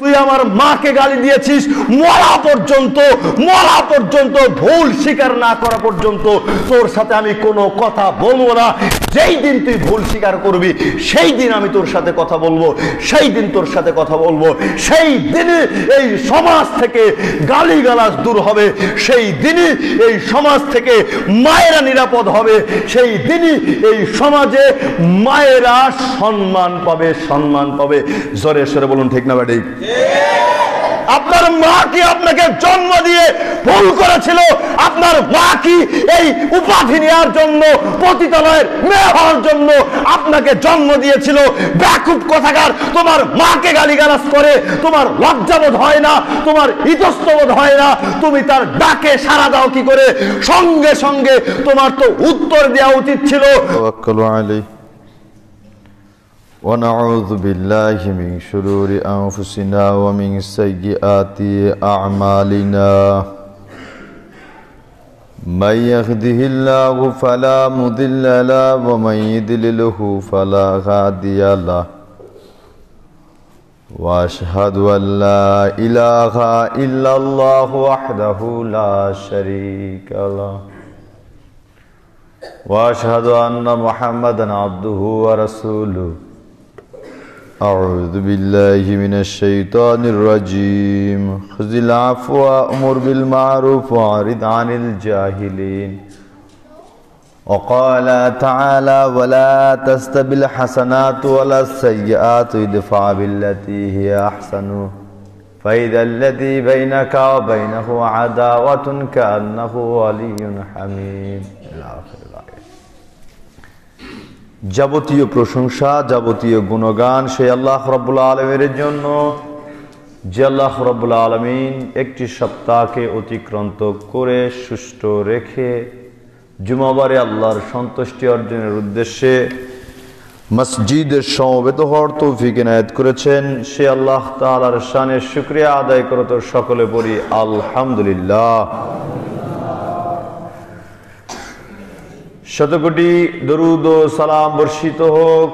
তুই আমার মাকে গালি দিয়েছিস, মরা পর্যন্ত ভুল স্বীকার না করা পর্যন্ত তোর সাথে আমি কোনো কথা বলবো না। যেই দিন তুই ভুল স্বীকার করবি সেই দিন আমি তোর সাথে কথা বলবো, সেই দিন তোর সাথে কথা বলবো। সেই দিনই এই সমাজ থেকে গালিগালাজ দূর হবে, সেই দিনই এই সমাজ থেকে মায়েরা নিরাপদ হবে, সেই দিনই এই সমাজে মায়েরা সম্মান পাবে। জোরে সরে বলুন ঠিক না বেঠিক? আপনার মা কি আপনাকে জন্ম দিয়ে ভুল করেছিল? আপনার মা কি এই উপাধি নেওয়ার জন্য, পতিতালয়ের মেয়ে হওয়ার জন্য আপনাকে জন্ম দিয়েছিল? বেকুব কোথাকার, তোমার মাকে গালিগালাজ করে তোমার লজ্জাবোধ হয় না, তোমার ইতস্তবোধ হয় না? তুমি তার ডাকে সাড়া দাও কি করে? সঙ্গে সঙ্গে তোমার তো উত্তর দেওয়া উচিত ছিল। ونعوذ بالله من شرور أنفسنا ومن سيئات أعمالنا من يهده الله فلا مضل له ومن يضلله فلا هادي له وأشهد أن لا إله إلا الله وحده لا شريك له وأشهد أن محمدا عبده ورسوله أعوذ بالله من الشيطان الرجيم خذ العفو وأمر بالمعروف وأعرض عن الجاهلين وقال تعالى ولا تستوي الحسنات ولا السيئات ادفع بالتي هي أحسن فإذا الذي بينك وبينه عداوة كأنه ولي حميم। যাবতীয় প্রশংসা, যাবতীয় গুণগান সেই আল্লাহ রাব্বুল আলামিনের জন্য, যে আল্লাহ রাব্বুল আলামিন একটি সপ্তাহকে অতিক্রান্ত করে সুষ্ঠু রেখে জুমাবারে আল্লাহর সন্তুষ্টি অর্জনের উদ্দেশ্যে মসজিদে সমবেত হওয়ার তৌফিক এনায়েত করেছেন। সে আল্লাহ তাআলার শানে শুকরিয়া আদায় করে তো সকলে বলি আলহামদুলিল্লাহ। শতকোটি দরুদ ও সালাম বর্ষিত হোক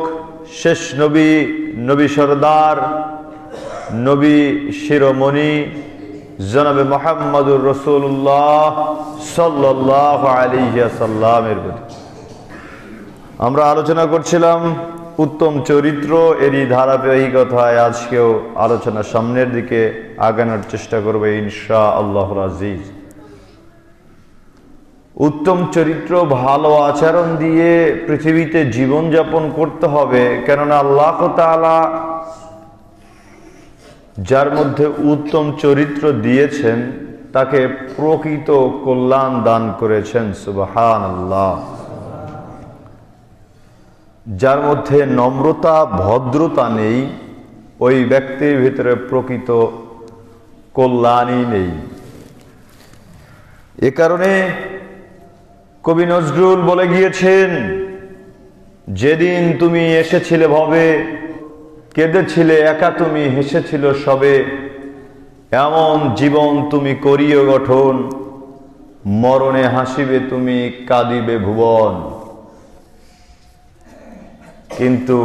শেষ নবী সরদার, নবী শিরোমণি জনাবে মুহাম্মদুর রাসূলুল্লাহ সাল্লাল্লাহু আলাইহি ওয়াসাল্লামের প্রতি। আমরা আলোচনা করছিলাম উত্তম চরিত্র, এরই ধারাবাহিকতায় আজকেও আলোচনা সামনের দিকে আগানোর চেষ্টা করবে ইনশাআল্লাহুল আজিজ। উত্তম চরিত্র, ভালো আচরণ দিয়ে পৃথিবীতে জীবনযাপন করতে হবে, কেননা আল্লাহ তাআলা যার মধ্যে উত্তম চরিত্র দিয়েছেন তাকে প্রকৃত কল্যাণ দান করেছেন। সুবহানাল্লাহ। যার মধ্যে নম্রতা, ভদ্রতা নেই, ওই ব্যক্তির ভিতরে প্রকৃত কল্যাণই নেই। এ কারণে কবি নজরুল বলে গিয়েছেন, যেদিন তুমি এসেছিলে ভবে, কেঁদেছিলে একা তুমি, হেসেছিল সবে, এমন জীবন তুমি করিও গঠন, মরণে হাসিবে তুমি, কাঁদিবে ভুবন। কিন্তু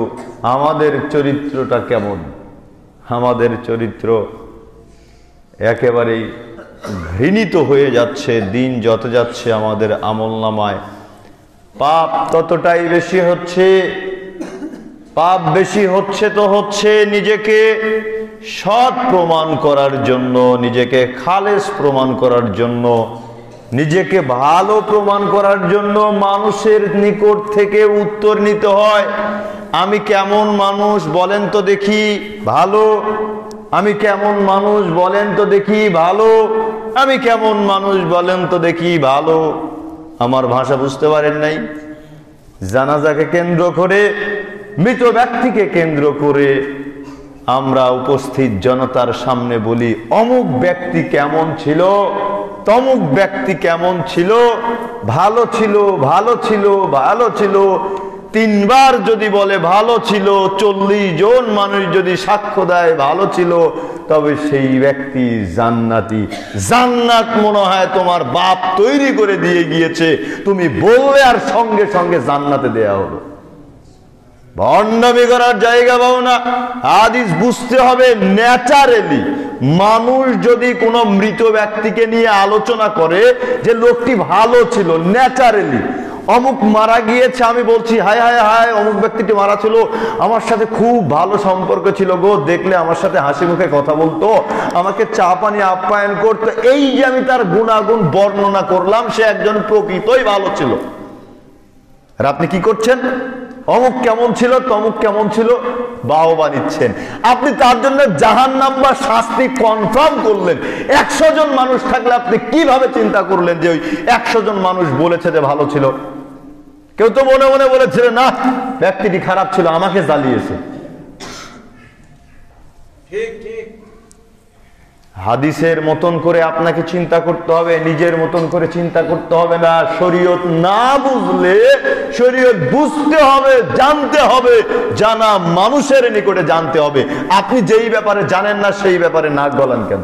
আমাদের চরিত্রটা কেমন? আমাদের চরিত্র একেবারেই ঘৃণিত হয়ে যাচ্ছে। দিন যত যাচ্ছে আমাদের আমলনামায় পাপ ততটাই বেশি হচ্ছে। পাপ বেশি হচ্ছে তো হচ্ছে নিজেকে সৎ প্রমাণ করার জন্য, নিজেকে খালেস প্রমাণ করার জন্য, নিজেকে ভালো প্রমাণ করার জন্য মানুষের নিকট থেকে উত্তর নিতে হয়। আমি কেমন মানুষ বলেন তো দেখি, ভালো। আমি কেমন মানুষ বলেন তো দেখি, ভালো। আমি কেমন মানুষ বলেন তো দেখি, ভালো। আমার ভাষা বুঝতে পারেন নাই? জানাজাকে কেন্দ্র করে, মৃত ব্যক্তিকে কেন্দ্র করে আমরা উপস্থিত জনতার সামনে বলি অমুক ব্যক্তি কেমন ছিল, তমুক ব্যক্তি কেমন ছিল, ভালো ছিল, ভালো ছিল, ভালো ছিল। তিনবার যদি বলে ভালো ছিল, 40 জন মানুষ যদি সাক্ষ্য দেয় ভালো ছিল, তবে সেই ব্যক্তি জান্নাতি। জান্নাত মনে হয় তোমার বাপ তৈরি করে দিয়ে গিয়েছে, তুমি বললে আর সঙ্গে সঙ্গে জান্নাতে দেয়া হলো। ভণ্ডামি করার জায়গা পাও না। হাদিস বুঝতে হবে ন্যাচারালি। মানুষ যদি কোনো মৃত ব্যক্তিকে নিয়ে আলোচনা করে যে লোকটি ভালো ছিল, ন্যাচারালি অমুক মারা গিয়েছে, আমি বলছি হায় হায় হায় অমুক ব্যক্তিটি মারা ছিল, আমার সাথে খুব ভালো সম্পর্ক ছিল গো, দেখলে আমার সাথে হাসি মুখে কথা বলতো, আমাকে চা পানি আপ্যায়ন করতো, এই যে আমি তার গুণাগুণ বর্ণনা করলাম, সে একজন প্রকৃতই ভালো ছিল। আর আপনি কি করছেন? অমুক কেমন ছিল, তমুক কেমন ছিল, বাহবা নিচ্ছেন। আপনি তার জন্য জাহান্নাম বা শাস্তি কনফার্ম করলেন। 100 জন মানুষ থাকলে আপনি কিভাবে চিন্তা করলেন যে ওই 100 জন মানুষ বলেছে যে ভালো ছিল? কেউ তো মনে মনে বলেছিল না ব্যক্তিটি খারাপ ছিল, আমাকে জ্বালিয়েছে। ঠিক ঠিক। হাদিসের মতন করে আপনাকে চিন্তা করতে হবে, নিজের মতন করে চিন্তা করতে হবে না। শরীয়ত না বুঝলে শরীয়ত বুঝতে হবে, জানতে হবে, জানা মানুষের নিকটে জানতে হবে। আপনি যেই ব্যাপারে জানেন না সেই ব্যাপারে নাক গলান কেন?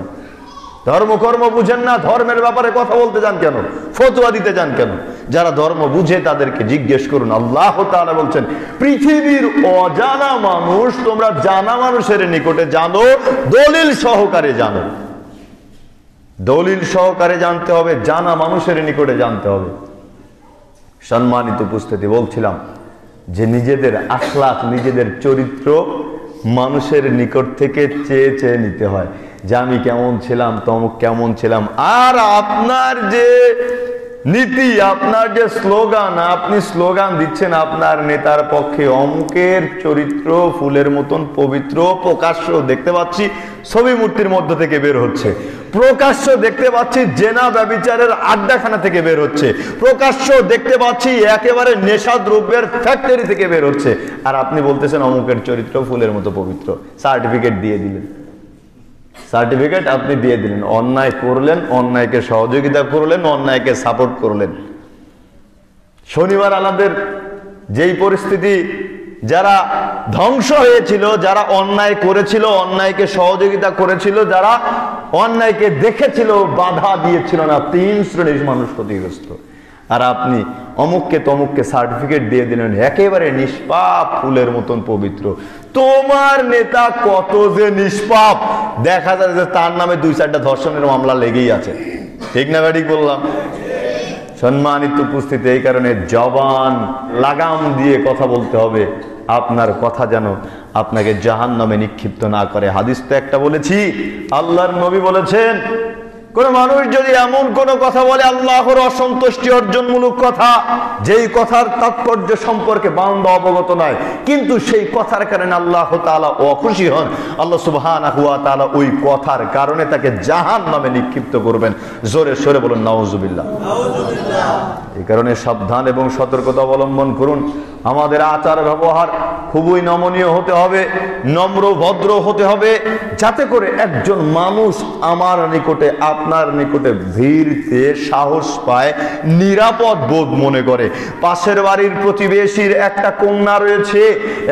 ধর্মকর্ম বুঝেন না, ধর্মের ব্যাপারে কথা বলতে যান কেন? ফতোয়া দিতে যান কেন? যারা ধর্ম বুঝে তাদেরকে জিজ্ঞেস করুন। আল্লাহ তাআলা বলছেন পৃথিবীর অজানা মানুষ তোমরা জানা মানুষের নিকটে জানো, দলিল সহকারে জানো। দলিল সহকারে জানতে হবে, জানা মানুষের নিকটে জানতে হবে। সম্মানিত উপস্থিতি, বলছিলাম যে নিজেদের আখলাক, নিজেদের চরিত্র মানুষের নিকট থেকে চেয়ে চেয়ে নিতে হয় যে আমি কেমন ছিলাম, তমুক কেমন ছিলাম। আর আপনার যে নীতি, আপনার যে স্লোগান, আপনি স্লোগান দিচ্ছেন আপনার নেতার পক্ষে, অমুকের চরিত্র ফুলের মতন পবিত্র, প্রকাশ্য দেখতে পাচ্ছি ছবি মূর্তির মধ্য থেকে বের হচ্ছে, প্রকাশ্য দেখতে পাচ্ছি জেনা ব্যভিচারের আড্ডাখানা থেকে বের হচ্ছে, প্রকাশ্য দেখতে পাচ্ছি একেবারে নেশা দ্রব্যের ফ্যাক্টরি থেকে বের হচ্ছে, আর আপনি বলতেছেন অমুকের চরিত্র ফুলের মতো পবিত্র। সার্টিফিকেট দিয়ে দিলেন, সার্টিফিকেট আপনি দিয়ে দিলেন। অন্যায় করলেন, অন্যায়কে সহযোগিতা করলেন, অন্যায়কে সাপোর্ট করলেন। শনিবার আমাদের যেই পরিস্থিতি, যারা ধ্বংস হয়েছিল, যারা অন্যায় করেছিল, অন্যায়কে সহযোগিতা করেছিল, যারা অন্যায়কে দেখেছিল, বাধা দিয়েছিল না, 3 শ্রেণীর মানুষ ক্ষতিগ্রস্ত। আর আপনি অমুককে তমুককে সার্টিফিকেট দিয়ে দিলেন একেবারে নিষ্পাপ ফুলের মতন পবিত্র। তোমার নেতা কত যে নিষ্পাপ, দেখা যায় যে তার নামে 2-4টা ধর্ষণের মামলা লেগেই আছে। ঠিক না ঠিক বললাম? সম্মানিত উপস্থিতি, এই কারণে জবান লাগাম দিয়ে কথা বলতে হবে, আপনার কথা যেন আপনাকে জাহান্নামে নিক্ষিপ্ত না করে। হাদিস তো একটা বলেছি, আল্লাহর নবী বলেছেন কোন মানুষ যদি এমন কোন কথা বলে আল্লাহর অসন্তুষ্টি অর্জনমূলক কথা, যেই কথার তাৎপর্য সম্পর্কে বান্দা অবগত নয়, কিন্তু সেই কথার কারণে আল্লাহ তাআলা অখুশি হন, আল্লাহ সুবহানাহু ওয়া তাআলা ওই কথার কারণে তাকে জাহান্নামে নিক্ষিপ্ত করবেন। জোরে সোরে বলুন নাউজুবিল্লাহ। এই কারণে সাবধান এবং সতর্কতা অবলম্বন করুন। আমাদের আচার ব্যবহার খুবই নমনীয় হতে হবে, নম্র ভদ্র হতে হবে, যাতে করে একজন মানুষ আমার নিকটে, আপনার নিকটে ভিড়তে সাহস পায়, নিরাপদ বোধ মনে করে। পাশের বাড়ির প্রতিবেশীর একটা কন্যা রয়েছে,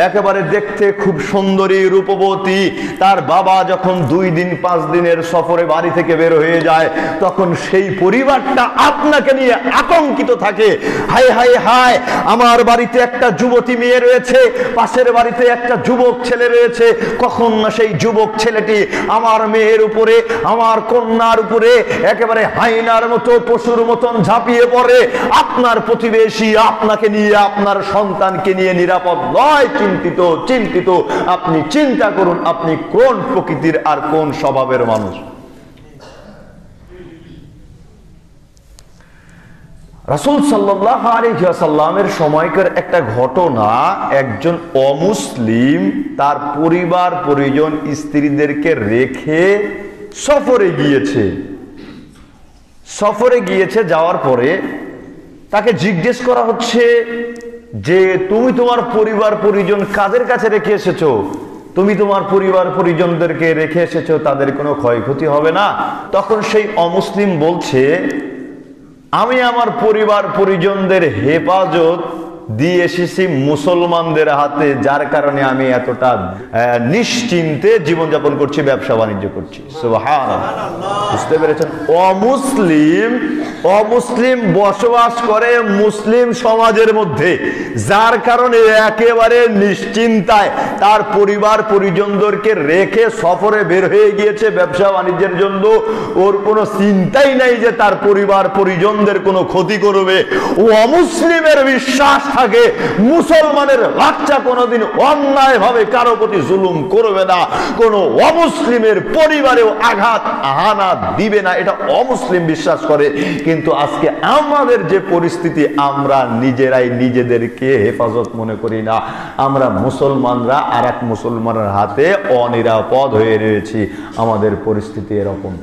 একেবারে দেখতে খুব সুন্দরী রূপবতী, তার বাবা যখন 2 দিন 5 দিনের সফরে বাড়ি থেকে বের হয়ে যায়, তখন সেই পরিবারটা আপনাকে নিয়ে আতঙ্কিত থাকে। হায় হায় হায়, আমার বাড়িতে একটা যুবতী মেয়ে রয়েছে, পাশের বাড়িতে একটা যুবক ছেলে রয়েছে, কখন না সেই যুবক ছেলেটি আমার মেয়ের উপরে, আমার কন্যার উপরে একেবারে হাইনার মতো, পশুর মতন ঝাঁপিয়ে পড়ে। আপনার প্রতিবেশী আপনাকে নিয়ে, আপনার সন্তানকে নিয়ে নিরাপদ নয়, চিন্তিত চিন্তিত। আপনি চিন্তা করুন আপনি কোন প্রকৃতির আর কোন স্বভাবের মানুষ। রাসূল সাল্লাল্লাহু আলাইহি ওয়াসাল্লামের সময়কার একটা ঘটনা, একজন অমুসলিম তার পরিবার পরিজন স্ত্রীদেরকে রেখে সফরে গিয়েছে। সফরে গিয়েছে, যাওয়ার পরে তাকে জিজ্ঞেস করা হচ্ছে যে তুমি তোমার পরিবার পরিজন কাদের কাছে রেখে এসেছো? তুমি তোমার পরিবার পরিজনদেরকে রেখে এসেছো, তাদের কোনো ক্ষয়ক্ষতি হবে না? তখন সেই অমুসলিম বলছে আমি আমার পরিবার পরিজনদের হেফাজত দিয়ে এসেছি মুসলমানদের হাতে, যার কারণে আমি এতটা নিশ্চিন্তে জীবনযাপন করছি, ব্যবসা বাণিজ্য করছি। সুবহানাল্লাহ, বুঝতে পেরেছেন? অমুসলিম বসবাস করে মুসলিম সমাজের মধ্যে, যার কারণে একেবারে নিশ্চিন্তায় তার পরিবার পরিজনদেরকে রেখে সফরে বের হয়ে গিয়েছে ব্যবসা বাণিজ্যের জন্য। ওর কোনো চিন্তাই নাই যে তার পরিবার পরিজনদের কোনো ক্ষতি করবে। ও অমুসলিমের বিশ্বাস থাকে মুসলমানের বাচ্চা কোনোদিন অন্যায় ভাবে কারো প্রতি জুলুম করবে না, কোনো অমুসলিমের পরিবারেও আঘাত হানা দিবে না, এটা অমুসলিম বিশ্বাস করে। কিন্তু আজকে আমাদের যে পরিস্থিতি, আমরা নিজেরাই নিজেদেরকে হেফাজত মনে করি না। আমরা মুসলমানরা আর এক মুসলমানের হাতে অনিরাপদ হয়ে রয়েছি। আমাদের পরিস্থিতি এরকম।